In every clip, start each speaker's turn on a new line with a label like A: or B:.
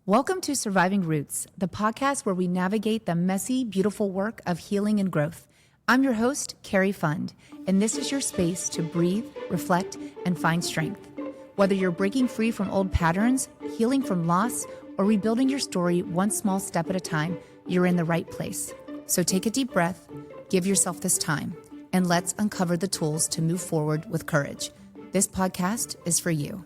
A: Welcome to Surviving Roots, the podcast where we navigate the messy, beautiful work of healing and growth. I'm your host, Cari Fund, and this is your space to breathe, reflect, and find strength. Whether you're breaking free from old patterns, healing from loss, or rebuilding your story one small step at a time, you're in the right place. So take a deep breath, give yourself this time, and let's uncover the tools to move forward with courage. This podcast is for you.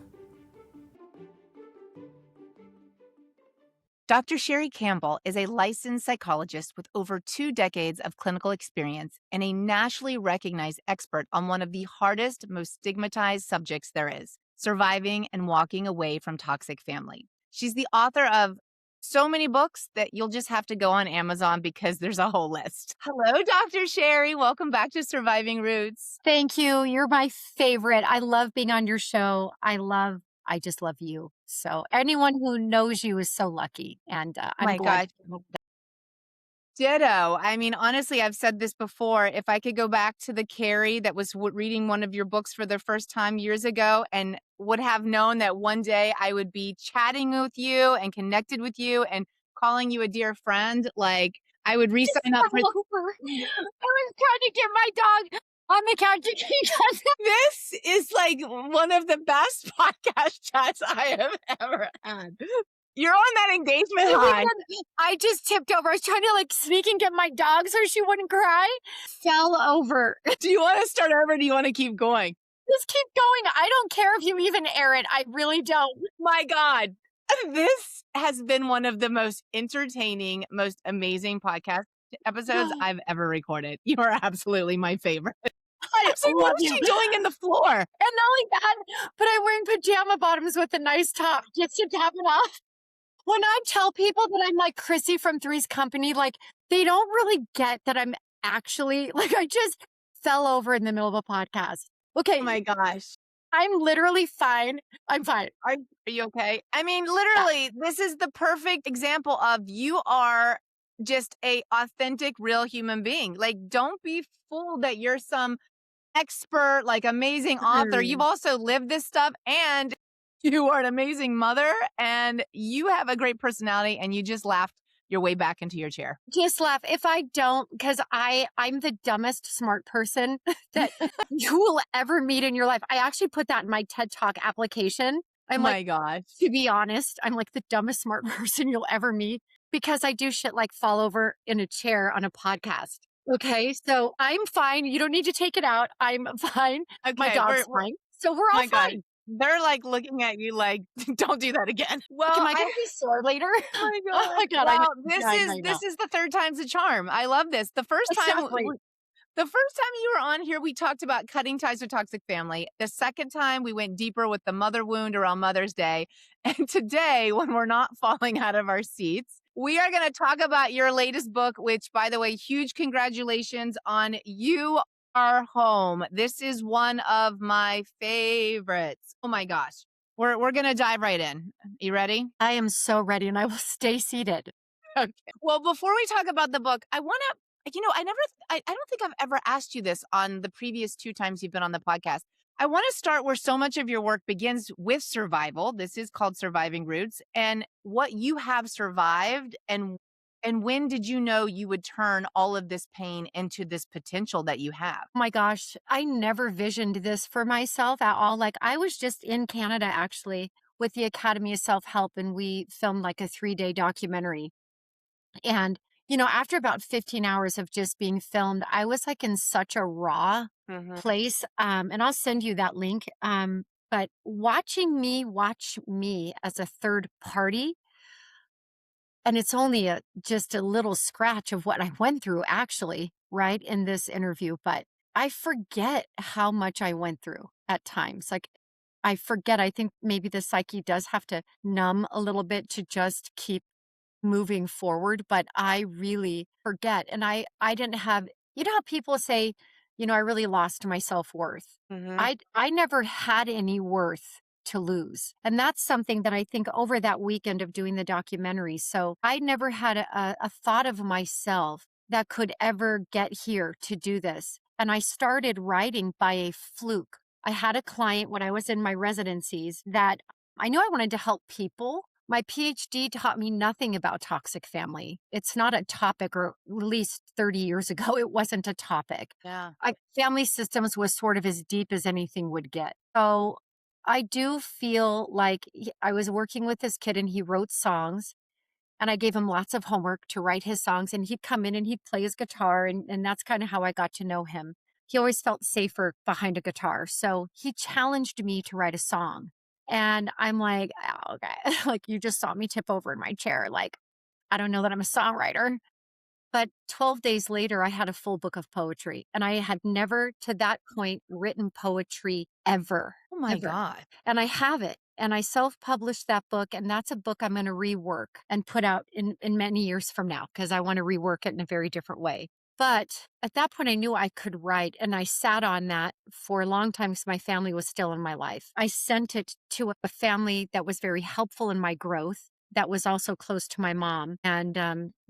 A: Dr. Sherrie Campbell is a licensed psychologist with over 2 decades of clinical experience and a nationally recognized expert on one of the hardest, most stigmatized subjects there is, surviving and walking away from toxic family. She's the author of so many books that you'll just have to go on Amazon because there's a whole list. Hello, Dr. Sherrie. Welcome back to Surviving Roots.
B: Thank you. You're my favorite. I love being on your show. I just love you. So anyone who knows you is so lucky. And I'm glad.
A: Ditto. I mean, honestly, I've said this before. If I could go back to the Cari that was reading one of your books for the first time years ago and would have known that one day I would be chatting with you and connected with you and calling you a dear friend, like I would re-sign up for.
B: I was trying to get my dog on the couch.
A: This is like one of the best podcast chats I have ever had. You're on that engagement high.
B: I just tipped over. I was trying to sneak and get my dog so she wouldn't cry. Fell over.
A: Do you want to start over or do you want to keep going?
B: Just keep going. I don't care if you even air it. I really don't.
A: My God. This has been one of the most entertaining, most amazing podcast episodes I've ever recorded. You are absolutely my favorite. What is she doing in the floor?
B: And not only that, but I'm wearing pajama bottoms with a nice top just to top it off. When I tell people that I'm like Chrissy from Three's Company, they don't really get that I'm actually, I just fell over in the middle of a podcast. Okay.
A: Oh my gosh.
B: I'm literally fine. I'm fine.
A: Are you okay? I mean, literally, This is the perfect example of you are just a authentic, real human being. Don't be fooled that you're some expert, amazing author. You've also lived this stuff and you are an amazing mother and you have a great personality and you just laughed your way back into your chair.
B: Just laugh. If I don't, because I'm the dumbest smart person that you will ever meet in your life. I actually put that in my TED Talk application.
A: My gosh.
B: To be honest, I'm like the dumbest smart person you'll ever meet because I do shit like fall over in a chair on a podcast. Okay, so I'm fine. You don't need to take it out. I'm fine.
A: Okay,
B: my dog's fine. So we're all fine.
A: God. They're looking at you don't do that again. Well,
B: am I going to be sore later?
A: Oh my God. Well, this is the third time's a charm. I love this. The first time you were on here, we talked about cutting ties with toxic family. The second time we went deeper with the mother wound around Mother's Day. And today, when we're not falling out of our seats, we are going to talk about your latest book, which, by the way, huge congratulations on You Are Home. This is one of my favorites. Oh my gosh. We're going to dive right in. You ready?
B: I am so ready and I will stay seated.
A: Okay. Well, before we talk about the book, I want to, I don't think I've ever asked you this on the previous 2 times you've been on the podcast. I want to start where so much of your work begins with survival. This is called Surviving Roots, and what you have survived and when did you know you would turn all of this pain into this potential that you have?
B: Oh my gosh, I never visioned this for myself at all. I was just in Canada actually with the Academy of Self-Help and we filmed a 3-day documentary. And after about 15 hours of just being filmed, I was in such a raw place. And I'll send you that link. But watching me watch me as a third party, and it's only just a little scratch of what I went through actually, right, in this interview. But I forget how much I went through at times. I forget. I think maybe the psyche does have to numb a little bit to just keep moving forward, but I really forget. And I didn't have, how people say, I really lost my self-worth. I never had any worth to lose. And that's something that I think over that weekend of doing the documentary. So I never had a thought of myself that could ever get here to do this. And I started writing by a fluke. I had a client when I was in my residencies that I knew I wanted to help people, My PhD taught me nothing about toxic family. It's not a topic, or at least 30 years ago, it wasn't a topic.
A: Yeah.
B: Family systems was sort of as deep as anything would get. So I do feel like I was working with this kid and he wrote songs, and I gave him lots of homework to write his songs, and he'd come in and he'd play his guitar, and that's kind of how I got to know him. He always felt safer behind a guitar. So he challenged me to write a song. And I'm like, "Oh, okay." Like, you just saw me tip over in my chair. Like, I don't know that I'm a songwriter. But 12 days later, I had a full book of poetry, and I had never to that point written poetry ever,
A: Oh my
B: ever.
A: god.
B: And I have it, and I self-published that book, and that's a book I'm gonna rework and put out in many years from now because I wanna rework it in a very different way. But at that point, I knew I could write, and I sat on that for a long time because my family was still in my life. I sent it to a family that was very helpful in my growth, that was also close to my mom, and,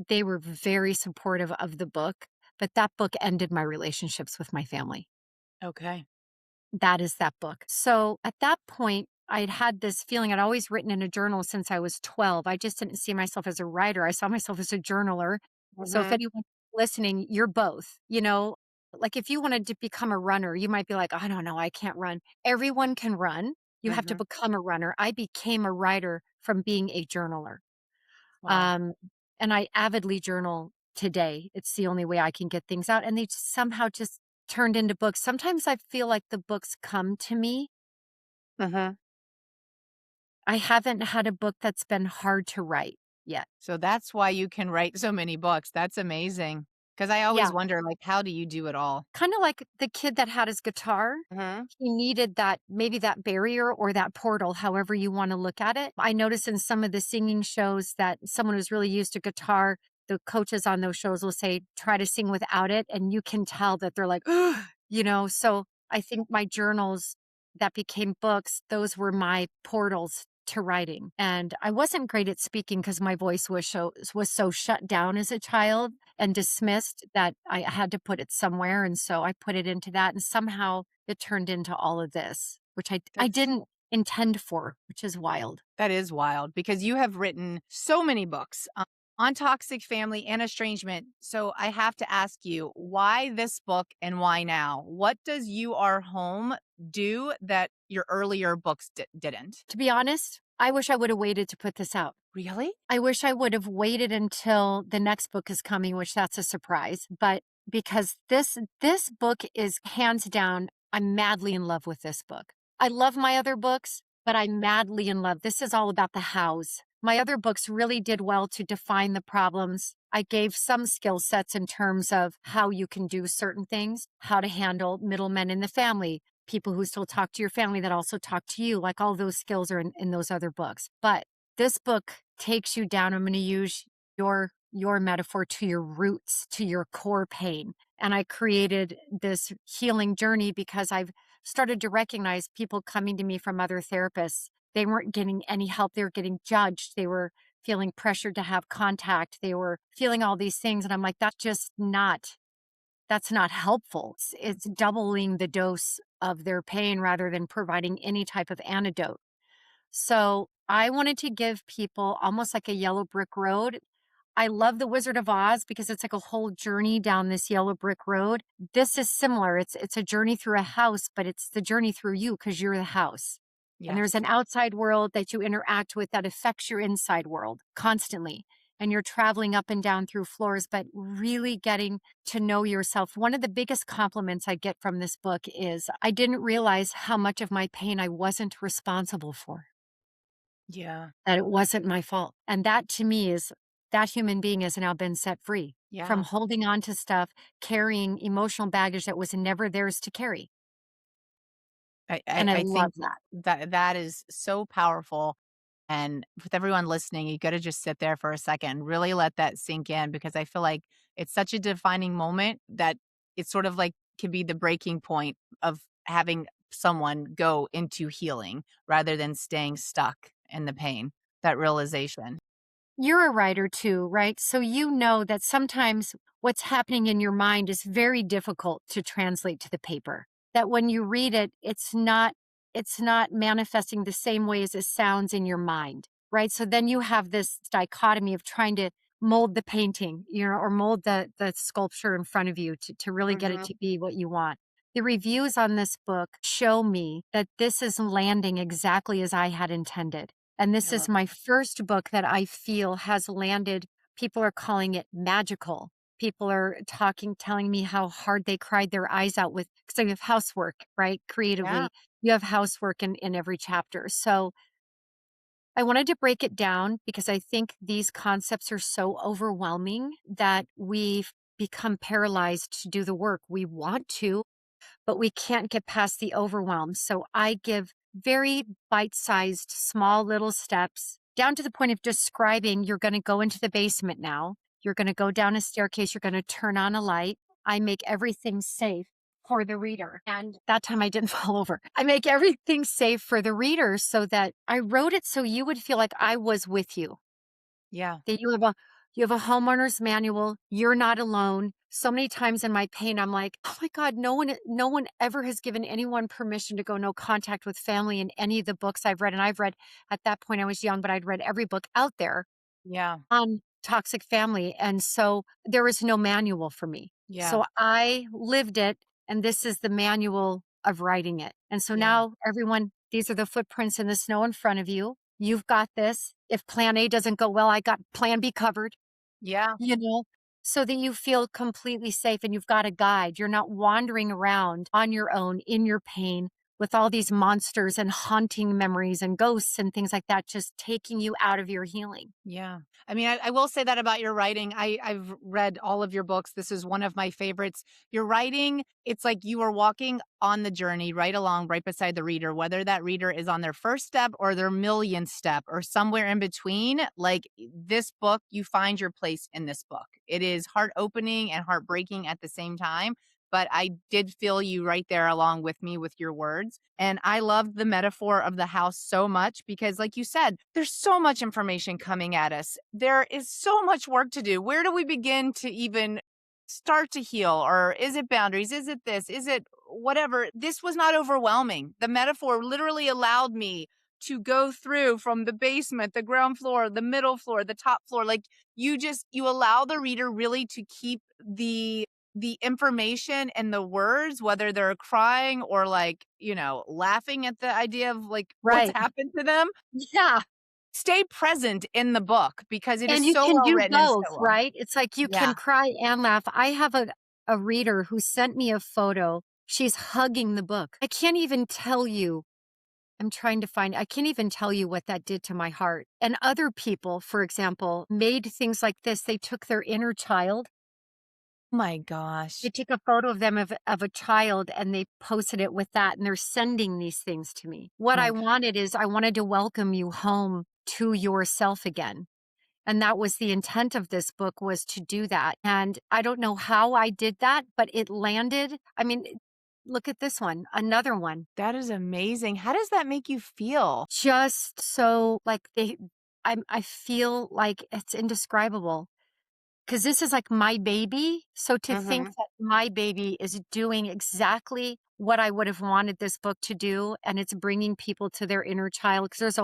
B: they were very supportive of the book, but that book ended my relationships with my family.
A: Okay.
B: That is that book. So, at that point, I'd had this feeling. I'd always written in a journal since I was 12. I just didn't see myself as a writer. I saw myself as a journaler. So, if
A: Mhm.
B: anyone listening, you're both, you know? Like, if you wanted to become a runner, you might be like, "I don't know, I can't run." Everyone can run. You have to
A: Mhm.
B: become a runner. I became a writer from being a journaler.
A: Wow.
B: Um, and I avidly journal today. It's the only way I can get things out, and they somehow just turned into books. Sometimes I feel like the books come to me.
A: Mhm.
B: I haven't had a book that's been hard to write yet.
A: So that's why you can write so many books. That's amazing. Because I
B: Yeah,
A: always wonder, like, how do you do it all?
B: kinda like the kid that had his guitar.
A: Mhm.
B: He needed that, maybe that barrier or that portal, however you wanna look at it. I notice in some of the singing shows that someone who's really used to guitar, the coaches on those shows will say, "Try to sing without it," and you can tell that they're like, you know? So, I think my journals that became books, those were my portals to writing, and I wasn't great at speaking because my voice was so shut down as a child and dismissed that I had to put it somewhere, and so I put it into that, and somehow it turned into all of this, which I
A: That's
B: didn't intend for, which is wild.
A: that is wild because you have written so many books on toxic family and estrangement. So I have to ask you, why this book and why now? What does You Are Home do that your earlier books didn't?
B: To be honest, I wish I would have waited to put this out.
A: Really?
B: I wish I would have waited until the next book is coming, which that's a surprise, but because this book is hands down, I'm madly in love with this book. I love my other books, but I'm madly in love. This is all about the hows. My other books really did well to define the problems. I gave some skill sets in terms of how you can do certain things, how to handle middlemen in the family, people who still talk to your family that also talk to you. Like, all those skills are in those other books. But this book takes you down. I'm gonna use your metaphor, to your roots, to your core pain. And I created this healing journey because I've started to recognize people coming to me from other therapists. They weren't getting any help. They were getting judged. They were feeling pressured to have contact. They were feeling all these things. And I'm like, that's not helpful. It's doubling the dose of their pain rather than providing any type of antidote. So I wanted to give people almost like a yellow brick road. I love The Wizard of Oz because it's like a whole journey down this yellow brick road. This is similar. It's a journey through a house, but it's the journey through you because you're the house. And there's
A: Yes.
B: an outside world that you interact with that affects your inside world constantly. And you're traveling up and down through floors, but really getting to know yourself. One of the biggest compliments I get from this book is I didn't realize how much of my pain I wasn't responsible for,
A: Yeah.
B: that it wasn't my fault. And that to me is, that human being has now been set free from
A: Yeah.
B: holding on to stuff, carrying emotional baggage that was never theirs to carry. And I
A: I think
B: love that.
A: that is so powerful. And with everyone listening, you gotta just sit there for a second, really let that sink in because I feel like it's such a defining moment that it's sort of like can be the breaking point of having someone go into healing rather than staying stuck in the pain, that realization.
B: You're a writer too, right? So you know that sometimes what's happening in your mind is very difficult to translate to the paper. That when you read it, it's not manifesting the same way as it sounds in your mind. right? So then you have this dichotomy of trying to mold the painting, or mold the sculpture in front of you to really get it
A: Mhm.
B: to be what you want. The reviews on this book show me that this is landing exactly as I had intended. And this
A: I
B: is
A: love
B: my
A: that.
B: first book that I feel has landed. People are calling it magical. People are telling me how hard they cried their eyes out with, because you have housework, right?
A: Yeah.
B: Creatively, you have housework in every chapter. So I wanted to break it down because I think these concepts are so overwhelming that we've become paralyzed to do the work. We want to, but we can't get past the overwhelm. So I give very bite sized, small little steps down to the point of describing you're going to go into the basement now. You're going to go down a staircase. You're going to turn on a light. I make everything safe for the reader. And that time I didn't fall over. I make everything safe for the reader so that I wrote it so you would feel like I was with you,
A: Yeah.
B: that you have a homeowner's manual. You're not alone. So many times in my pain, I'm like, oh my God, no one ever has given anyone permission to go no contact with family in any of the books I've read. And I've read, at that point I was young, but I'd read every book out there
A: Yeah.
B: on toxic family. And so there was no manual for me.
A: Yeah.
B: So I lived it. And this is the manual of writing it. And so
A: Yeah.
B: now everyone, these are the footprints in the snow in front of you. You've got this. If plan A doesn't go well, I got plan B covered,
A: Yeah.
B: you know, so that you feel completely safe and you've got a guide. You're not wandering around on your own in your pain with all these monsters and haunting memories and ghosts and things like that, just taking you out of your healing.
A: Yeah. I mean, I will say that about your writing. I've read all of your books. This is one of my favorites. Your writing, it's like you are walking on the journey right along, right beside the reader, whether that reader is on their first step or their millionth step or somewhere in between. Like this book, you find your place in this book. It is heart opening and heartbreaking at the same time. But I did feel you right there along with me with your words. And I loved the metaphor of the house so much because, like you said, there's so much information coming at us. There is so much work to do. Where do we begin to even start to heal? Or is it boundaries? Is it this? Is it whatever? This was not overwhelming. The metaphor literally allowed me to go through from the basement, the ground floor, the middle floor, the top floor. Like you allow the reader really to keep the information and the words, whether they're crying or like, laughing at the idea of like what's
B: Right.
A: happened to them,
B: Yeah.
A: stay present in the book because it is
B: And you
A: so
B: can
A: well
B: do
A: written and so
B: both,
A: well.
B: right? It's like you
A: Yeah.
B: can cry and laugh. I have a reader who sent me a photo. She's hugging the book. I can't even tell you. I can't even tell you what that did to my heart. And other people, for example, made things like this. They took their inner child.
A: My gosh.
B: They took a photo of them of a child and they posted it with that. And they're sending these things to me. What
A: My
B: I
A: god.
B: wanted is I wanted to welcome you home to yourself again. And that was the intent of this book, was to do that. And I don't know how I did that, but it landed. I mean, look at this one, another one.
A: That is amazing. How does that make you feel?
B: Just so like I feel like it's indescribable. 'Cause this is like my baby, so to think
A: Mhm.
B: that my baby is doing exactly what I would have wanted this book to do, and it's bringing people to their inner child. Because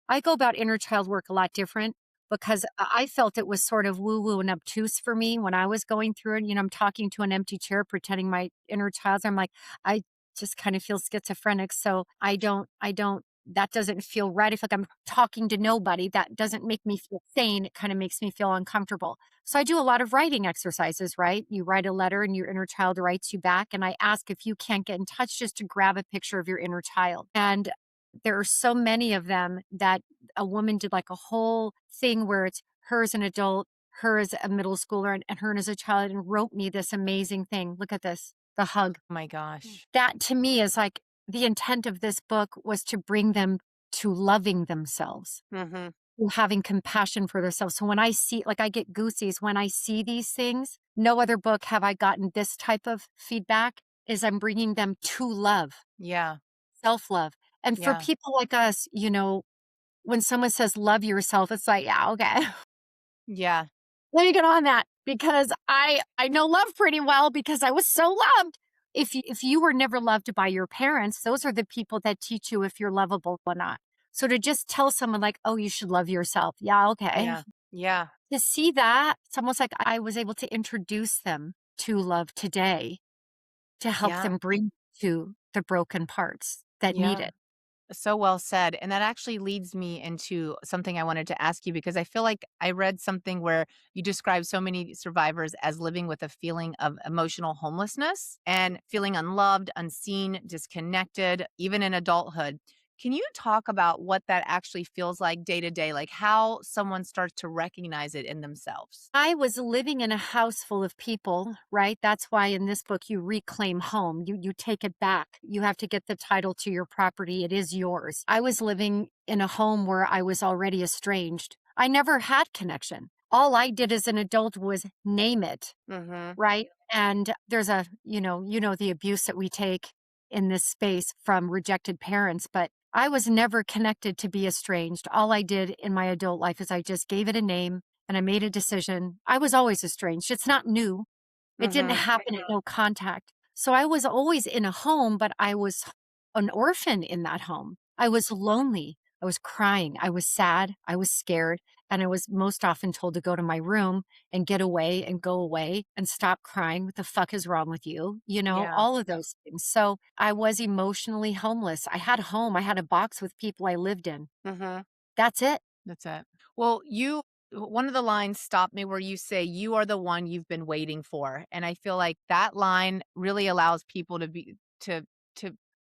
B: I go about inner child work a lot different because I felt it was sort of woo-woo and obtuse for me when I was going through it. I'm talking to an empty chair pretending my inner child. I'm like, I just kind of feel schizophrenic, so I don't that doesn't feel right. I feel like I'm talking to nobody. That doesn't make me feel sane. It kind of makes me feel uncomfortable. So I do a lot of writing exercises, right? You write a letter and your inner child writes you back. And I ask if you can't get in touch just to grab a picture of your inner child. And there are so many of them that a woman did like a whole thing where it's her as an adult, her as a middle schooler, and her as a child, and wrote me this amazing thing. Look at this, the hug.
A: Oh my gosh.
B: That to me is like the intent of this book was to bring them to loving themselves,
A: Mhm.
B: having compassion for themselves. So when I see, like, I get goosies when I see these things. No other book have I gotten this type of feedback, is I'm bringing them to love,
A: Yeah.
B: self-love. And for
A: Yeah.
B: people like us, when someone says love yourself, it's like, yeah, okay.
A: Yeah.
B: Let me get on that because I know love pretty well because I was so loved. If you were never loved by your parents, those are the people that teach you if you're lovable or not. So to just tell someone like, "Oh, you should love yourself." Yeah, okay.
A: Yeah. Yeah.
B: To see that, it's almost like I was able to introduce them to love today to help
A: Yeah.
B: them bring to the broken parts that need
A: Yeah.
B: it.
A: So well said. And that actually leads me into something I wanted to ask you because I feel like I read something where you describe so many survivors as living with a feeling of emotional homelessness and feeling unloved, unseen, disconnected, even in adulthood. Can you talk about what that actually feels like day to day, like how someone starts to recognize it in themselves?
B: I was living in a house full of people, right? That's why in this book you reclaim home. You take it back. You have to get the title to your property. It is yours. I was living in a home where I was already estranged. I never had connection. All I did as an adult was name it,
A: Mm-hmm.
B: right? And there's a, the abuse that we take in this space from rejected parents, but I was never connected to be estranged. All I did in my adult life is I just gave it a name and I made a decision. I was always estranged. It's not new. It didn't
A: Mm-hmm.
B: happen at no contact. So I was always in a home, but I was an orphan in that home. I was lonely. I was crying. I was sad. I was scared. And I was most often told to go to my room and get away and go away and stop crying. What the fuck is wrong with you?
A: Yeah.
B: All of those things. So I was emotionally homeless. I had a home. I had a box with people I lived in.
A: Mm-hmm.
B: That's it.
A: That's it. Well, one of the lines stopped me where you say, "You are the one you've been waiting for." And I feel like that line really allows people to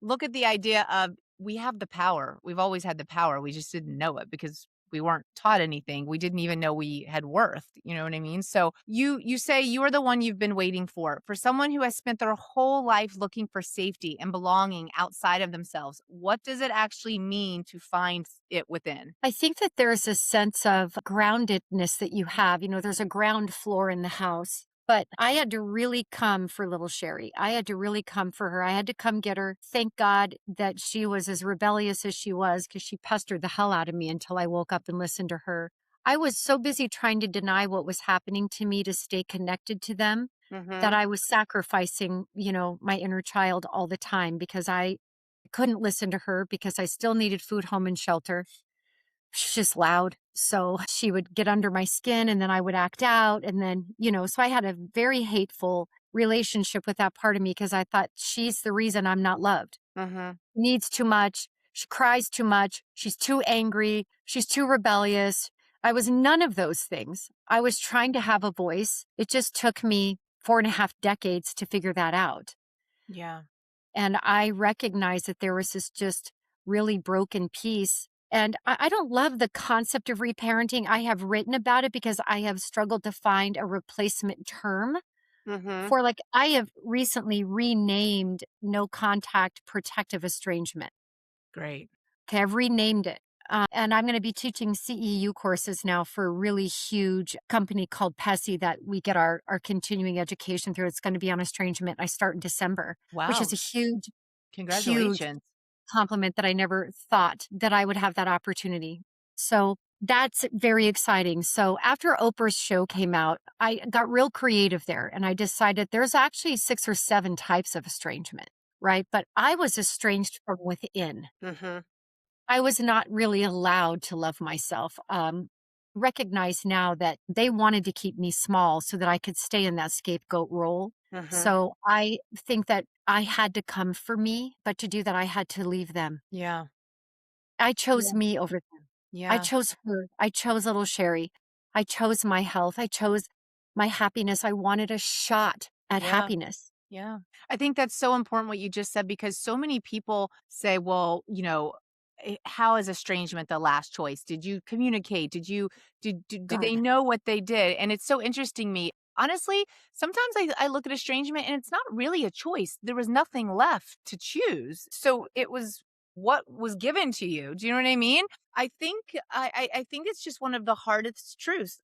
A: look at the idea of we have the power. We've always had the power. We just didn't know it because we weren't taught anything. We didn't even know we had worth. You know what I mean? So you say you are the one you've been waiting for. For someone who has spent their whole life looking for safety and belonging outside of themselves, what does it actually mean to find it within?
B: I think that there's a sense of groundedness that you have. There's a ground floor in the house. But I had to really come for little Sherrie. I had to really come for her. I had to come get her. Thank God that she was as rebellious as she was because she pestered the hell out of me until I woke up and listened to her. I was so busy trying to deny what was happening to me to stay connected to them that
A: Mhm.
B: I was sacrificing, my inner child all the time because I couldn't listen to her because I still needed food, home, and shelter. She's just loud. So she would get under my skin and then I would act out. And then, so I had a very hateful relationship with that part of me because I thought she's the reason I'm not loved.
A: Mhm.
B: Needs too much. She cries too much. She's too angry. She's too rebellious. I was none of those things. I was trying to have a voice. It just took me 4.5 decades to figure that out.
A: Yeah.
B: And I recognized that there was this just really broken piece. And I don't love the concept of reparenting. I have written about it because I have struggled to find a replacement term
A: Mhm.
B: for I have recently renamed no contact protective estrangement.
A: Great.
B: Okay, I've renamed it. And I'm going to be teaching CEU courses now for a really huge company called PESI that we get our continuing education through. It's going to be on estrangement. I start in December, which is
A: Wow.
B: a huge, huge
A: Congratulations.
B: compliment that I never thought that I would have that opportunity. So that's very exciting. So after Oprah's show came out, I got real creative there and I decided there's actually 6 or 7 types of estrangement, right? But I was estranged from within.
A: Mhm.
B: I was not really allowed to love myself. Recognize now that they wanted to keep me small so that I could stay in that scapegoat role.
A: Mhm.
B: So I think that I had to come for me, but to do that, I had to leave them.
A: Yeah.
B: I chose
A: Yeah.
B: me over them. I
A: Yeah.
B: chose her. I chose little Sherrie. I chose my health. I chose my happiness. I wanted a shot at
A: Yeah.
B: happiness.
A: Yeah. I think that's so important what you just said because so many people say, well, how is estrangement the last choice? Did you communicate? Did they
B: God.
A: know what they did? And it's so interesting me. Honestly, sometimes I look at estrangement and it's not really a choice. There was nothing left to choose. So it was what was given to you. Do you know what I mean? I think it's just one of the hardest truths.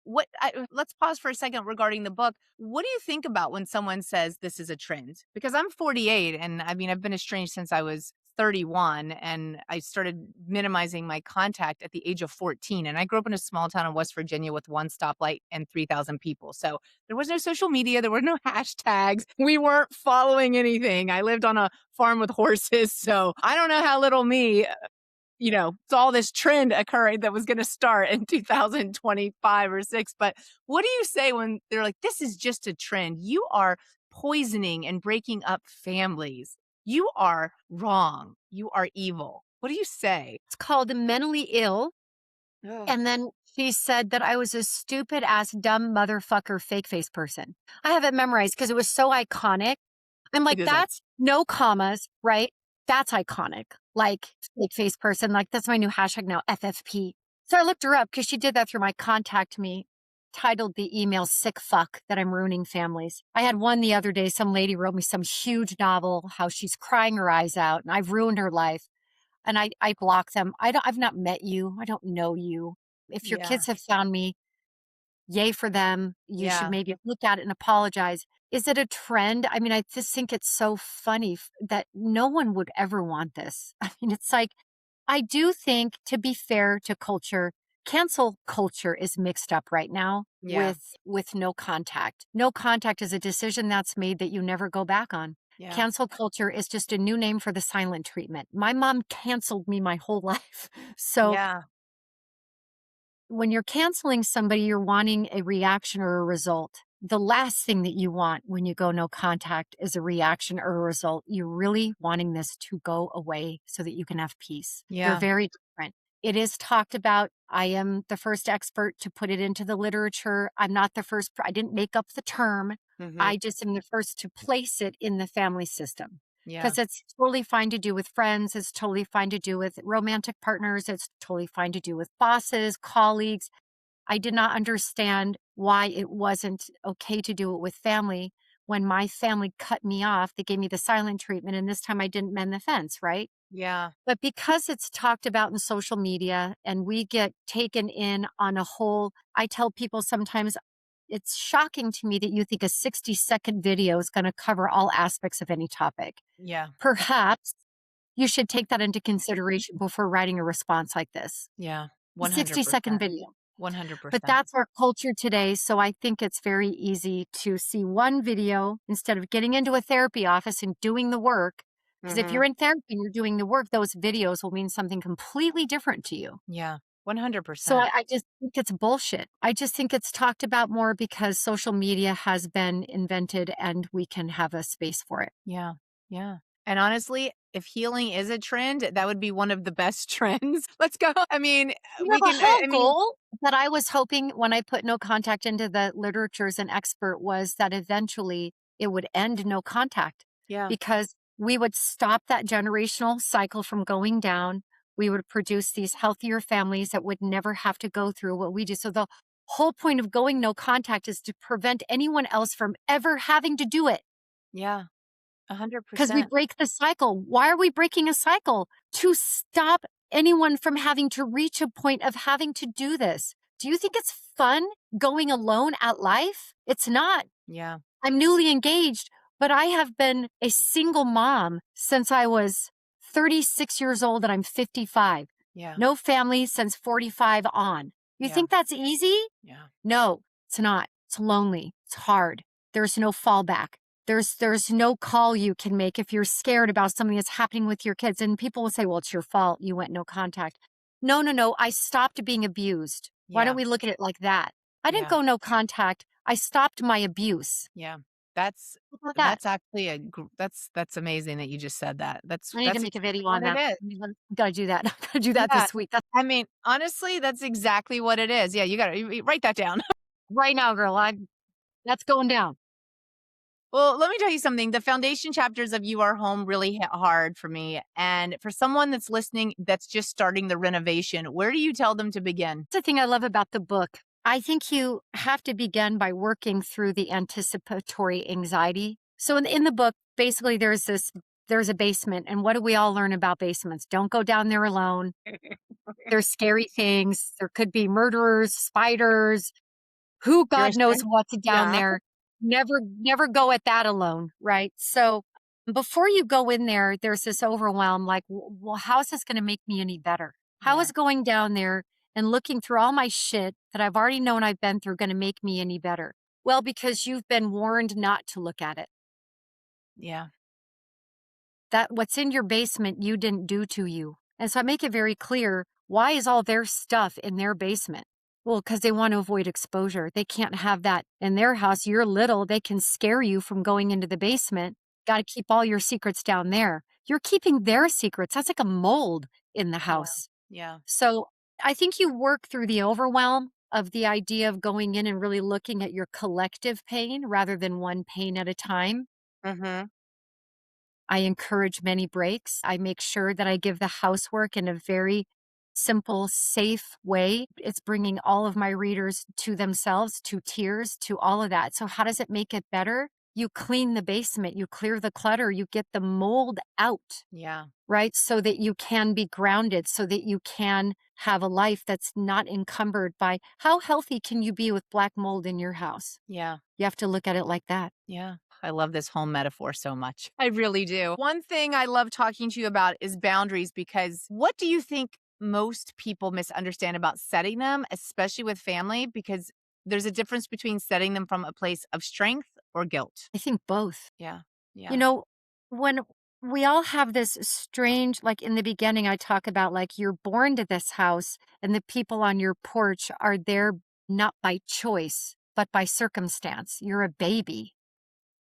A: Let's pause for a second regarding the book. What do you think about when someone says this is a trend? Because I'm 48 and I mean I've been estranged since I was 31 and I started minimizing my contact at the age of 14 and I grew up in a small town in West Virginia with one stoplight and 3,000 people. So there was no social media, there were no hashtags. We weren't following anything. I lived on a farm with horses, so I don't know how little me saw this trend occurring that was gonna start in 2025 or 6, but what do you say when they're like, "This is just a trend. You are poisoning and breaking up families. You are wrong. You are evil." What do you say?
B: It's called Mentally Ill.
A: Ugh,
B: And then she said that I was a stupid ass, dumb motherfucker, fake face person. I have it memorized because it was so iconic. I'm
A: it
B: like,
A: is
B: that's no commas, right? That's iconic. Like, fake face person. Like, that's my new hashtag now, FFP. So I looked her up because she did that through my contact me, titled the email Sick Fuck That I'm Ruining Families. I had one the other day. Some lady wrote me some huge novel, how she's crying her eyes out, and I've ruined her life. And I block them. I've not met you. I don't know you. If your
A: Yeah,
B: kids have found me, yay for them. You should
A: yeah,
B: maybe look at it and apologize. Is it a trend? I mean, I just think it's so funny that no one would ever want this. I mean, it's like, I do think, to be fair to culture, cancel culture is mixed up right now
A: yeah,
B: with no contact. No contact is a decision that's made that you never go back on.
A: yeah,
B: Cancel culture is just a new name for the silent treatment. My mom canceled me my whole life. So
A: yeah,
B: when you're canceling somebody, you're wanting a reaction or a result. The last thing that you want when you go no contact is a reaction or a result. You're really wanting this to go away so that you can have peace. They're
A: yeah,
B: very different. It is talked about. I am the first expert to put it into the literature. I'm not the first, I didn't make up the term.
A: mhm,
B: I just am the first to place it in the family system
A: yeah,
B: because it's totally fine to do with friends. It's totally fine to do with romantic partners. It's totally fine to do with bosses, colleagues. I did not understand why it wasn't okay to do it with family. When my family cut me off, they gave me the silent treatment, and this time I didn't mend the fence, right?
A: yeah,
B: But because it's talked about in social media and we get taken in on a whole, I tell people sometimes it's shocking to me that you think a 60-second video is going to cover all aspects of any topic.
A: yeah,
B: Perhaps you should take that into consideration before writing a response like this.
A: yeah,
B: A 60-second
A: 100%,
B: video. But
A: 100%.
B: that's our culture today, so I think it's very easy to see one video instead of getting into a therapy office and doing the work. Because if
A: Mhm,
B: you're in therapy and you're doing the work, those videos will mean something completely different to you.
A: yeah,
B: So
A: 100%.
B: I just think it's bullshit. I just think it's talked about more because social media has been invented and we can have a space for it.
A: Yeah, yeah. And honestly, if healing is a trend, that would be one of the best trends. Let's go. I mean,
B: You
A: we
B: have a
A: can
B: whole
A: I mean,
B: goal that I was hoping when I put no contact into the literature as an expert was that eventually it would end no contact
A: yeah,
B: because we would stop that generational cycle from going down. We would produce these healthier families that would never have to go through what we do. So the whole point of going no contact is to prevent anyone else from ever having to do it.
A: yeah,
B: Because we
A: 100%.
B: break the cycle. Why are we breaking a cycle? To stop anyone from having to reach a point of having to do this. Do you think it's fun going alone at life? It's not.
A: Yeah,
B: I'm newly engaged, but I have been a single mom since I was 36 years old and I'm 55.
A: yeah,
B: No family since 45 on. You
A: yeah,
B: think that's easy?
A: yeah,
B: No, it's not. It's lonely. It's hard. There's no fallback. There's no call you can make if you're scared about something that's happening with your kids. And people will say, well, it's your fault. You went no contact. No, no, no. I stopped being abused. Why don't
A: yeah,
B: we look at it like that? I didn't
A: yeah,
B: go no contact. I stopped my abuse.
A: yeah. That's
B: How about that?
A: that's actually that's amazing that you just said that. That's
B: I need to
A: that's
B: make a
A: exactly
B: video
A: what
B: on
A: it
B: that.
A: is.
B: Gotta do that. Gotta do that
A: Yeah.
B: this week. That's
A: I mean, honestly, that's exactly what it is. Yeah, you gotta write that down.
B: right now, girl. That's going down.
A: Well, let me tell you something. The foundation chapters of You Are Home really hit hard for me. And for someone that's listening that's just starting the renovation, where do you tell them to begin?
B: That's the thing I love about the book. I think you have to begin by working through the anticipatory anxiety. So in the book, basically there's a basement. And what do we all learn about basements? Don't go down there alone. There's scary things. There could be murderers, spiders, who God knows
A: Seriously?
B: what's down
A: Yeah.
B: there. Never go at that alone, right? So before you go in there, there's this overwhelm like, well, how is this going to make me any better? How
A: Yeah.
B: is going down there and looking through all my shit that I've already known I've been through going to make me any better? Well, because you've been warned not to look at it.
A: Yeah.
B: That what's in your basement you didn't do to you. And so I make it very clear, why is all their stuff in their basement? Well, because they want to avoid exposure. They can't have that in their house. You're little, they can scare you from going into the basement. Got to keep all your secrets down there. You're keeping their secrets. That's like a mold in the
A: Yeah.
B: house.
A: Yeah.
B: So I think you work through the overwhelm of the idea of going in and really looking at your collective pain rather than one pain at a time.
A: Mhm.
B: I encourage many breaks. I make sure that I give the housework in a very simple, safe way. It's bringing all of my readers to themselves, to tears, to all of that. So, how does it make it better? You clean the basement, you clear the clutter, you get the mold out,
A: Yeah.
B: right? So that you can be grounded, so that you can have a life that's not encumbered by how healthy can you be with black mold in your house?
A: Yeah.
B: You have to look at it like that.
A: Yeah. I love this home metaphor so much. I really do. One thing I love talking to you about is boundaries because what do you think most people misunderstand about setting them, especially with family? Because there's a difference between setting them from a place of strength or guilt.
B: I think both.
A: Yeah.
B: You
A: Yeah.
B: know, when we all have this strange, like in the beginning, I talk about like you're born to this house and the people on your porch are there not by choice, but by circumstance. You're a baby,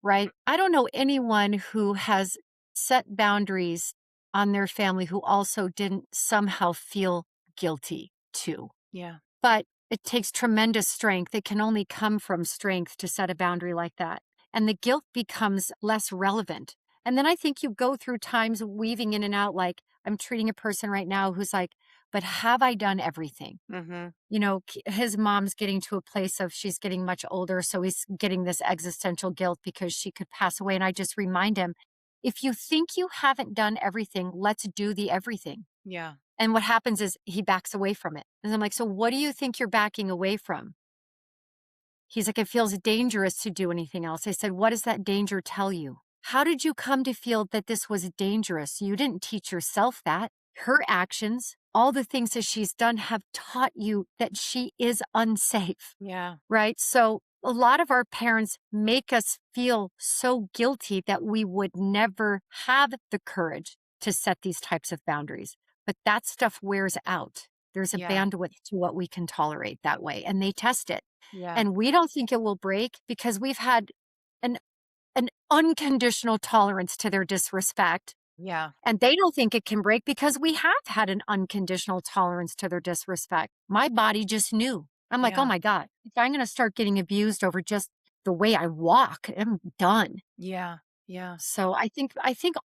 B: right? I don't know anyone who has set boundaries on their family who also didn't somehow feel guilty too.
A: Yeah.
B: But it takes tremendous strength. It can only come from strength to set a boundary like that. And the guilt becomes less relevant. And then I think you go through times weaving in and out, like I'm treating a person right now who's like, but have I done everything?
A: Mhm.
B: His mom's getting to a place of she's getting much older. So he's getting this existential guilt because she could pass away. And I just remind him, if you think you haven't done everything, let's do the everything.
A: Yeah.
B: And what happens is he backs away from it. And I'm like, so what do you think you're backing away from? He's like, it feels dangerous to do anything else. I said, what does that danger tell you? How did you come to feel that this was dangerous? You didn't teach yourself that. Her actions, all the things that she's done have taught you that she is unsafe,
A: Yeah.
B: right? So a lot of our parents make us feel so guilty that we would never have the courage to set these types of boundaries. But that stuff wears out. There's a
A: Yeah.
B: bandwidth to what we can tolerate that way, and they test it.
A: Yeah.
B: And we don't think it will break because we've had an an unconditional tolerance to their disrespect,
A: Yeah.
B: and they don't think it can break because we have had an unconditional tolerance to their disrespect. My body just knew. I'm like, "Oh
A: Yeah.
B: my god, if I'm gonna start getting abused over just the way I walk, I'm done."
A: Yeah. Yeah.
B: So I think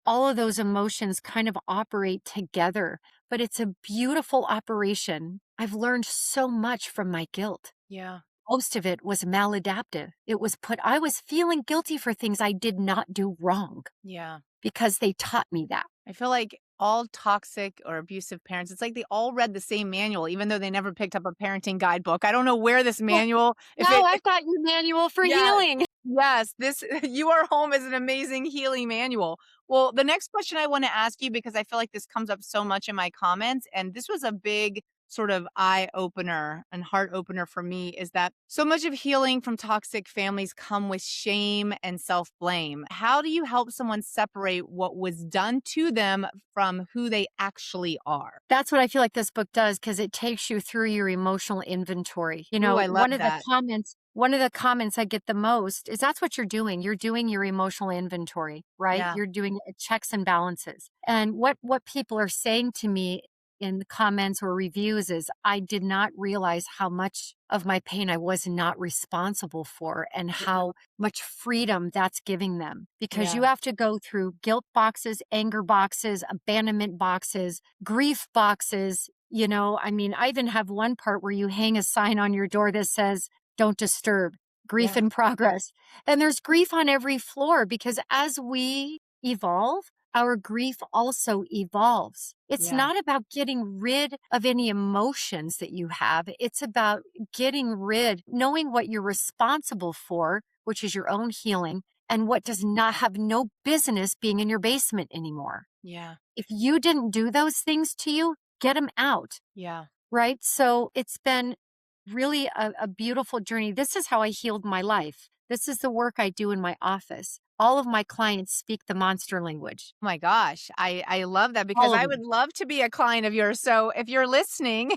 B: all of those emotions kind of operate together, but it's a beautiful operation. I've learned so much from my guilt.
A: Yeah.
B: Most of it was maladaptive. I was feeling guilty for things I did not do wrong
A: Yeah.
B: because they taught me that.
A: I feel like all toxic or abusive parents, it's like they all read the same manual, even though they never picked up a parenting guidebook. I don't know where this
B: Well,
A: manual, if
B: now
A: it,
B: I've got your manual for
A: yeah,
B: healing.
A: yes, this You Are Home is an amazing healing manual. Well, the next question I want to ask you, because I feel like this comes up so much in my comments, and this was a big sort of eye opener and heart opener for me, is that so much of healing from toxic families come with shame and self blame. How do you help someone separate what was done to them from who they actually are?
B: That's what I feel like this book does because it takes you through your emotional inventory.
A: Ooh, I love that.
B: One of the comments I get the most is that's what you're doing. You're doing your emotional inventory, right?
A: Yeah.
B: You're doing checks and balances. And what people are saying to me in the comments or reviews is I did not realize how much of my pain I was not responsible for and how much freedom that's giving them because
A: Yeah.
B: you have to go through guilt boxes, anger boxes, abandonment boxes, grief boxes. I mean, I even have one part where you hang a sign on your door that says, don't disturb, grief
A: Yeah.
B: in progress. And there's grief on every floor because as we evolve, our grief also evolves. It's
A: Yeah.
B: not about getting rid of any emotions that you have. It's about knowing what you're responsible for, which is your own healing, and what does not have no business being in your basement anymore.
A: Yeah.
B: If you didn't do those things to you, get them out,
A: Yeah.
B: right? So it's been really a beautiful journey. This is how I healed my life. This is the work I do in my office. all of my clients speak the monster language.
A: My gosh, I love that because
B: All of
A: I would
B: them.
A: love to be a client of yours. So if you're listening,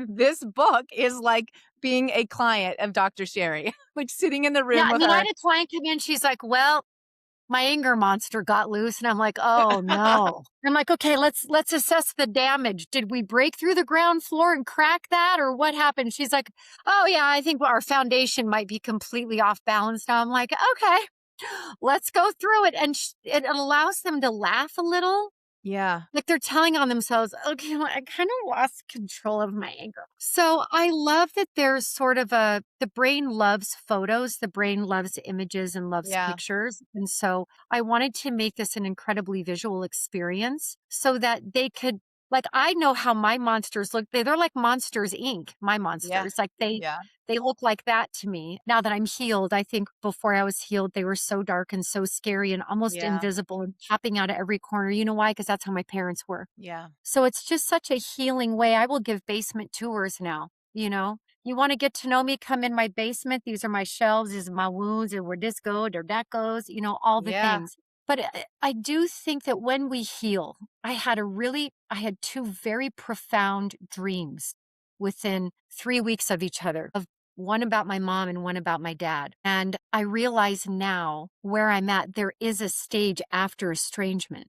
A: this book is like being a client of Dr. Sherrie, like sitting in the
B: Yeah,
A: room
B: I
A: with
B: mean, I
A: her.
B: had a client come in, she's like, "Well, my anger monster got loose," and I'm like, "Oh, no." I'm like, "Okay, let's assess the damage. Did we break through the ground floor and crack that, or what happened?" She's like, "Oh, yeah, I think our foundation might be completely off balance now." I'm like, "Okay, let's go through it," and it allows them to laugh a little,
A: Yeah,
B: like they're telling on themselves, "Okay, well, I kind of lost control of my anger." So I love that there's sort of the brain loves photos, the brain loves images and loves
A: yeah,
B: pictures. And so I wanted to make this an incredibly visual experience so that they could, like, I know how my monsters look. They're like Monsters Inc., my
A: yeah,
B: monsters. Like
A: yeah,
B: they look like that to me. Now that I'm healed, I think before I was healed, they were so dark and so scary and almost
A: yeah,
B: invisible and popping out of every corner. You know why? Because that's how my parents were.
A: yeah,
B: So it's just such a healing way. I will give basement tours now, you know? You want to get to know me? Come in my basement. These are my shelves. These are my wounds, and where this goes, or that goes, all the
A: yeah,
B: things. But I do think that when we heal, I had two very profound dreams within 3 weeks of each other, of one about my mom and one about my dad. And I realize now where I'm at, there is a stage after estrangement.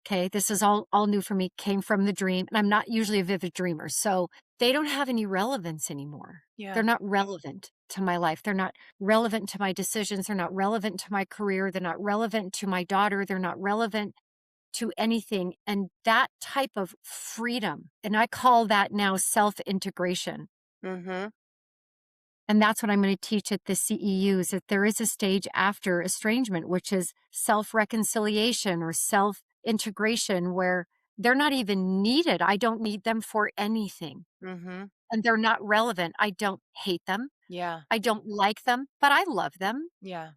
B: Okay, this is all new for me, came from the dream, and I'm not usually a vivid dreamer, so they don't have any relevance anymore. They're
A: yeah,
B: not relevant to my life. They're not relevant to my decisions. They're not relevant to my career. They're not relevant to my daughter. They're not relevant to anything. And that type of freedom, and I call that now self-integration.
A: mhm,
B: And that's what I'm going to teach at the CEU is that there is a stage after estrangement, which is self reconciliation or self integration, where they're not even needed. I don't need them for anything.
A: mhm,
B: And they're not relevant. I don't hate them.
A: yeah,
B: I don't like them, but I love them.
A: yeah,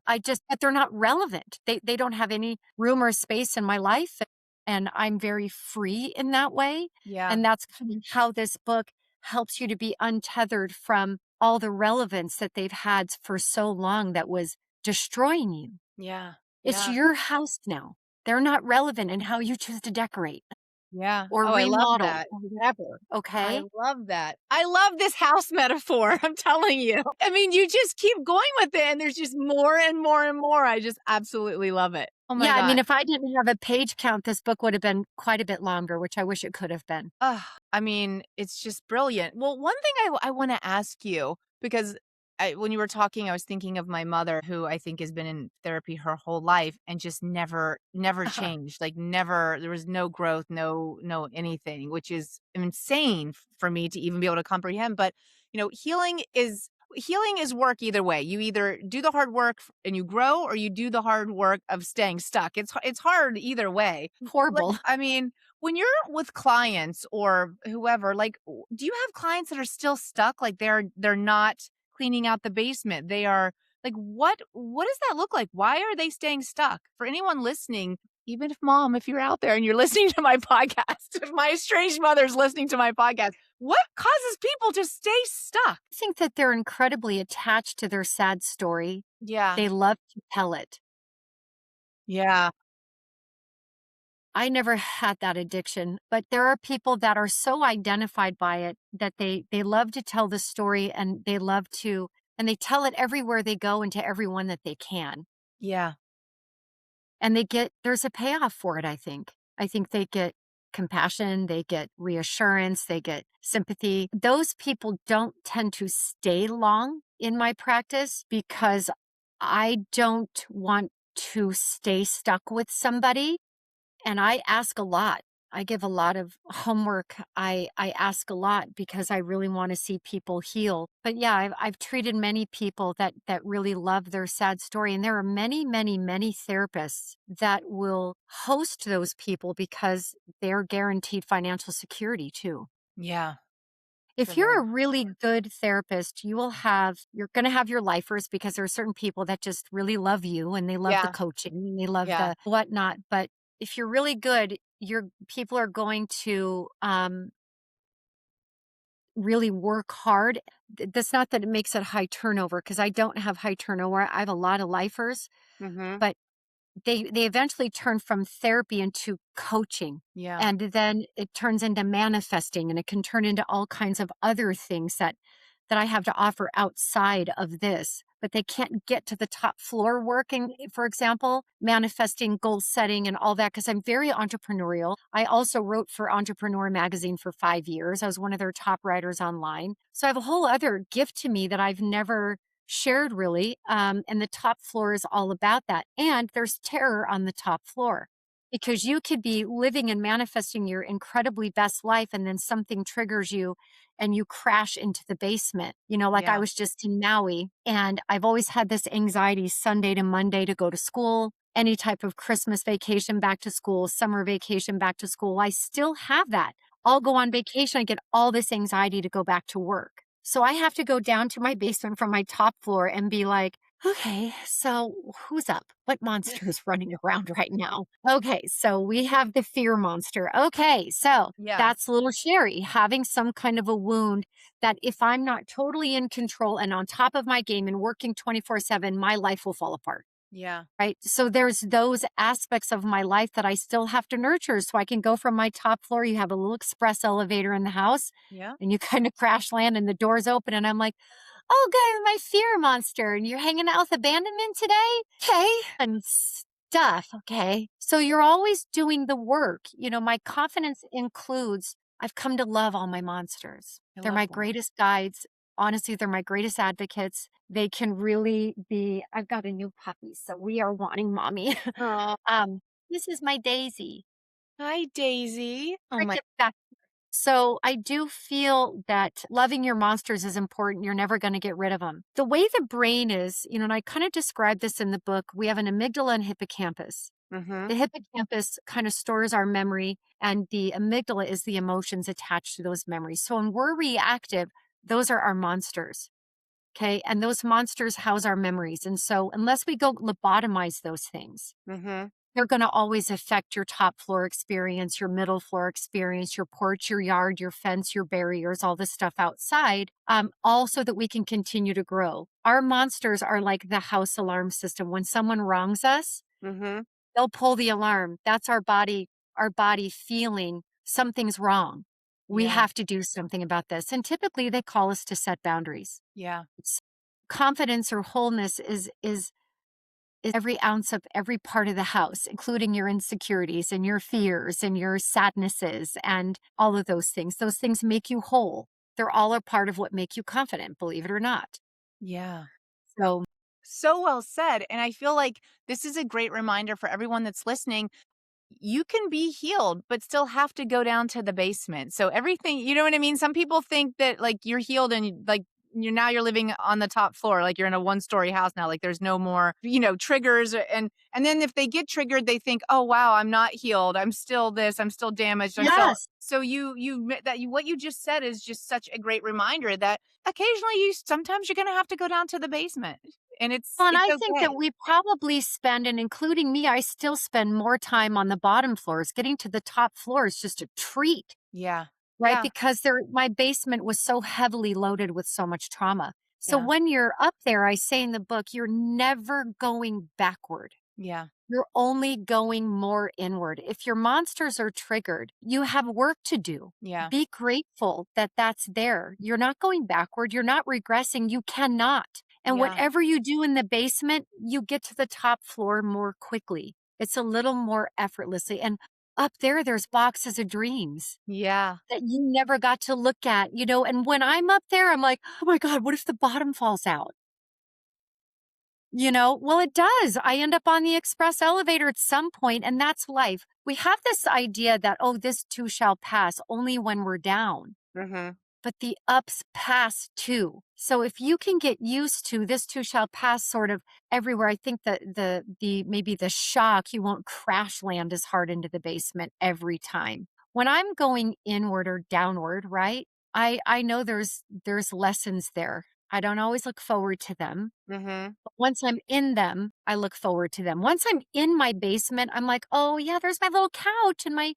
B: But they're not relevant. They don't have any room or space in my life. And I'm very free in that way.
A: yeah,
B: And that's kind of how this book helps you to be untethered from all the relevance that they've had for so long that was destroying you.
A: yeah,
B: It's
A: yeah,
B: your house now. They're not relevant in how you choose to decorate
A: yeah.
B: or
A: Oh, I love
B: remodel
A: that.
B: or whatever.
A: I
B: Okay.
A: love that. I love this house metaphor, I'm telling you. I mean, you just keep going with it, and there's just more and more and more. I just absolutely love it. Oh my
B: Yeah. I mean,
A: god.
B: if I didn't have a page count, this book would have been quite a bit longer, which I wish it could have been.
A: Ugh, I mean, it's just brilliant. Well, one thing I wanna ask you, because when you were talking, I was thinking of my mother, who I think has been in therapy her whole life and just never changed, like, never there was no growth, no anything, which is insane for me to even be able to comprehend, but, healing is work either way. You either do the hard work and you grow, or you do the hard work of staying stuck. It's hard either way. Like,
B: Horrible.
A: I mean, when you're with clients or whoever, like, do you have clients that are still stuck? Like they're not cleaning out the basement. They are like, what does that look like? Why are they staying stuck? For anyone listening, even if mom, if you're out there and you're listening to my podcast, if my estranged mother's listening to my podcast, what causes people to stay stuck?
B: I think that they're incredibly attached to their sad story.
A: Yeah.
B: They love to tell it.
A: Yeah.
B: I never had that addiction, but there are people that are so identified by it that they love to tell the story and they tell it everywhere they go and to everyone that they can.
A: Yeah.
B: And there's a payoff for it, I think. I think they get compassion, they get reassurance, they get sympathy. Those people don't tend to stay long in my practice because I don't want to stay stuck with somebody. And I ask a lot. I give a lot of homework. I ask a lot because I really want to see people heal. But yeah, I've treated many people that really love their sad story. And there are many, many, many therapists that will host those people because they're guaranteed financial security too.
A: Yeah. For
B: If you're a
A: them.
B: really good therapist, you're going to have your lifers because there are certain people that just really love you and they love the
A: Yeah.
B: coaching and they love
A: Yeah.
B: the whatnot. But if you're really good, your people are going to really work hard. That's not that it makes it high turnover because I don't have high turnover. I have a lot of lifers,
A: Mhm.
B: but they eventually turn from therapy into coaching,
A: Yeah.
B: and then it turns into manifesting, and it can turn into all kinds of other things that I have to offer outside of this, but they can't get to the top floor working, for example, manifesting, goal setting, and all that, because I'm very entrepreneurial. I also wrote for Entrepreneur Magazine for 5 years. I was one of their top writers online. So I have a whole other gift to me that I've never shared really. And the top floor is all about that. And there's terror on the top floor because you could be living and manifesting your incredibly best life, and then something triggers you and you crash into the basement. Like I
A: Yeah.
B: was just in Maui, and I've always had this anxiety Sunday to Monday to go to school, any type of Christmas vacation back to school, summer vacation back to school. I still have that. I'll go on vacation, I get all this anxiety to go back to work. So I have to go down to my basement from my top floor and be like, okay, so who's up? What monster is running around right now? Okay, so we have the fear monster. Okay, so
A: Yeah.
B: that's little Sherry having some kind of a wound that if I'm not totally in control and on top of my game and working 24/7, my life will fall apart.
A: Yeah.
B: Right. So there's those aspects of my life that I still have to nurture so I can go from my top floor. You have a little express elevator in the house
A: Yeah.
B: and you kind of crash land and the doors open. And I'm like, oh, good, my fear monster. And you're hanging out with abandonment today? Okay. And stuff. Okay. So you're always doing the work. My confidence includes I've come to love all my monsters.
A: I
B: They're
A: love
B: my
A: that.
B: greatest guides. Honestly, they're my greatest advocates. They can really be. I've got a new puppy, so we are wanting mommy.
A: Aw.
B: um, this is my Daisy.
A: Hi, Daisy. Oh
B: Right
A: my.
B: back. So I do feel that loving your monsters is important. You're never going to get rid of them. The way the brain is, and I kind of describe this in the book. We have an amygdala and hippocampus. The
A: Mhm.
B: hippocampus kind of stores our memory, and the amygdala is the emotions attached to those memories. So when we're reactive, those are our monsters. Okay. And those monsters house our memories. And so, unless we go lobotomize those things,
A: Mhm.
B: they're going to always affect your top floor experience, your middle floor experience, your porch, your yard, your fence, your barriers, all the stuff outside, all so that we can continue to grow. Our monsters are like the house alarm system. When someone wrongs us,
A: Mhm.
B: they'll pull the alarm. That's our body feeling something's wrong. We
A: Yeah.
B: have to do something about this. And typically they call us to set boundaries.
A: Yeah.
B: It's confidence or wholeness is every ounce of every part of the house, including your insecurities and your fears and your sadnesses and all of those things. Those things make you whole. They're all a part of what make you confident, believe it or not.
A: Yeah.
B: So
A: So well said. And I feel like this is a great reminder for everyone that's listening. You can be healed, but still have to go down to the basement. So everything, you know what I mean? Some people think that like you're healed and like you're living on the top floor, like you're in a one-story house now, like there's no more, triggers and then if they get triggered, they think, "Oh wow, I'm not healed. I'm still this, I'm still damaged. I'm still."
B: yes.
A: So what you just said is just such a great reminder that occasionally you sometimes you're going to have to go down to the basement and it's
B: Well, and
A: it's
B: I think that
A: okay.
B: we probably spend, and including me, I still spend more time on the bottom floors. Getting to the top floor is just a treat.
A: Yeah.
B: Right?
A: Yeah.
B: Because my basement was so heavily loaded with so much trauma. So
A: Yeah.
B: when you're up there, I say in the book, you're never going backward.
A: Yeah.
B: You're only going more inward. If your monsters are triggered, you have work to do.
A: Yeah.
B: Be grateful that that's there. You're not going backward. You're not regressing. You cannot. And
A: Yeah.
B: whatever you do in the basement, you get to the top floor more quickly. It's a little more effortlessly. And up there, there's boxes of dreams
A: Yeah.
B: that you never got to look at. And when I'm up there, I'm like, "Oh my god, what if the bottom falls out?" Well, it does. I end up on the express elevator at some point, and that's life. We have this idea that, oh, this too shall pass only when we're down,
A: Mhm.
B: but the ups pass too. So if you can get used to this too shall pass sort of everywhere, I think that the maybe the shock, you won't crash land as hard into the basement every time. When I'm going inward or downward, right? I know there's lessons there. I don't always look forward to them.
A: Mhm.
B: But once I'm in them, I look forward to them. Once I'm in my basement, I'm like, oh yeah, there's my little couch and my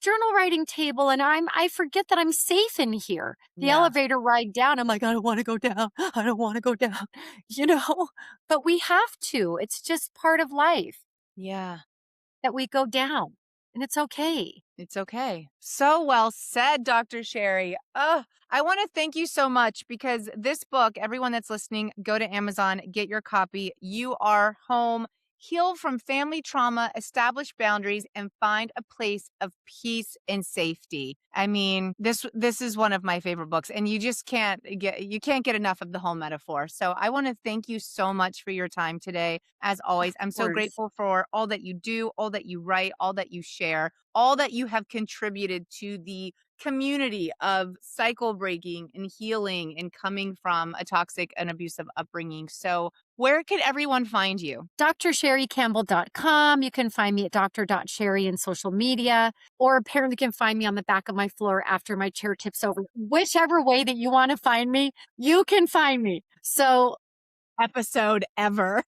B: journal writing table and I forget that I'm safe in here. The
A: Yeah.
B: elevator ride down, I'm like, I don't want to go down. I don't want to go down, but we have to. It's just part of life
A: Yeah.
B: that we go down and it's okay.
A: It's okay. So well said, Dr. Sherrie. I want to thank you so much because this book, everyone that's listening, go to Amazon, get your copy. You Are Home. Heal from family trauma, establish boundaries, and find a place of peace and safety. I mean, this is one of my favorite books, and you just can't get enough of the home metaphor. So I want to thank you so much for your time today. As always, I'm
B: Of
A: so
B: course.
A: grateful for all that you do, all that you write, all that you share, all that you have contributed to the community of cycle breaking and healing and coming from a toxic and abusive upbringing. So, where can everyone find you?
B: DrSherrieCampbell.com. You can find me at Dr.Sherrie in social media, or apparently you can find me on the back of my floor after my chair tips over. Whichever way that you want to find me, you can find me. So,
A: Episode ever.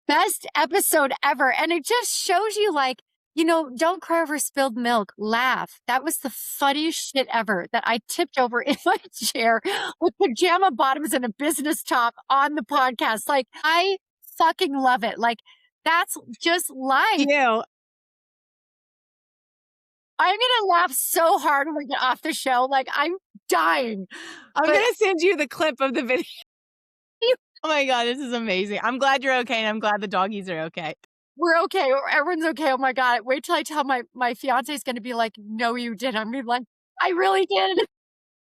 B: best episode ever. And it just shows you, like, don't cry over spilled milk. Laugh. That was the funniest shit ever, that I tipped over in my chair with pajama bottoms and a business top on the podcast. Like, I fucking love it. Like, that's just life.
A: You.
B: I'm going to laugh so hard when we get off the show. Like, I'm dying.
A: I'm
B: But-
A: going to send you the clip of the video. Oh my God, this is amazing. I'm glad you're okay, and I'm glad the doggies are okay.
B: We're okay. Everyone's okay. Oh my God. Wait till I tell my fiance is going to be like, no, you did. I'm going to be like, I really did.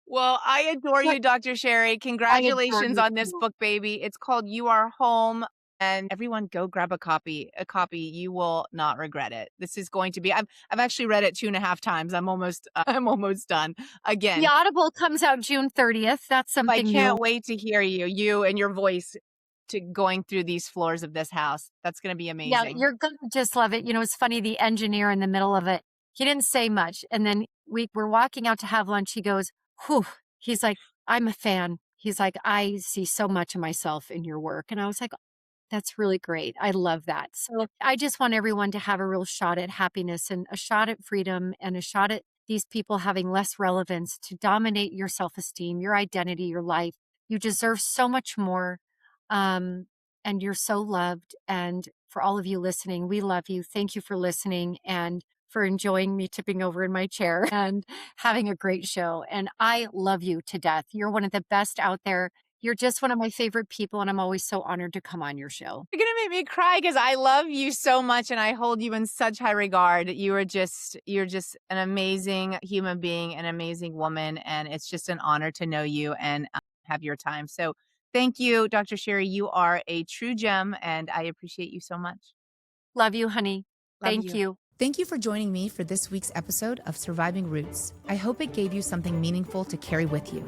A: Well, I adore you, Dr. Sherrie. Congratulations on this book, baby. It's called You Are Home. And everyone go grab a copy. You will not regret it. This is going to be, I've actually read it 2.5 times. I'm almost done again.
B: The Audible comes out June 30th. That's something
A: I can't
B: new.
A: wait to hear you and your voice to going through these floors of this house. That's going to be amazing.
B: Yeah, you're going to just love it. It's funny, the engineer in the middle of it, he didn't say much. And then we were walking out to have lunch. He goes, whew. He's like, I'm a fan. He's like, I see so much of myself in your work. And I was like, that's really great. I love that. So I just want everyone to have a real shot at happiness and a shot at freedom and a shot at these people having less relevance to dominate your self-esteem, your identity, your life. You deserve so much more. And you're so loved. And for all of you listening, we love you. Thank you for listening and for enjoying me tipping over in my chair and having a great show. And I love you to death. You're one of the best out there. You're just one of my favorite people, and I'm always so honored to come on your show.
A: You're going to make me cry because I love you so much and I hold you in such high regard. You're just an amazing human being, an amazing woman, and it's just an honor to know you and have your time. So thank you, Dr. Sherrie. You are a true gem, and I appreciate you so much.
B: Love you, honey. Thank you.
A: Thank you for joining me for this week's episode of Surviving Roots. I hope it gave you something meaningful to carry with you.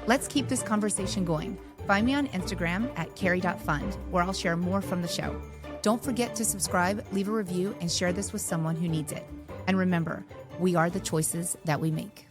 A: Let's keep this conversation going. Find me on Instagram at cari.fund, where I'll share more from the show. Don't forget to subscribe, leave a review, and share this with someone who needs it. And remember, we are the choices that we make.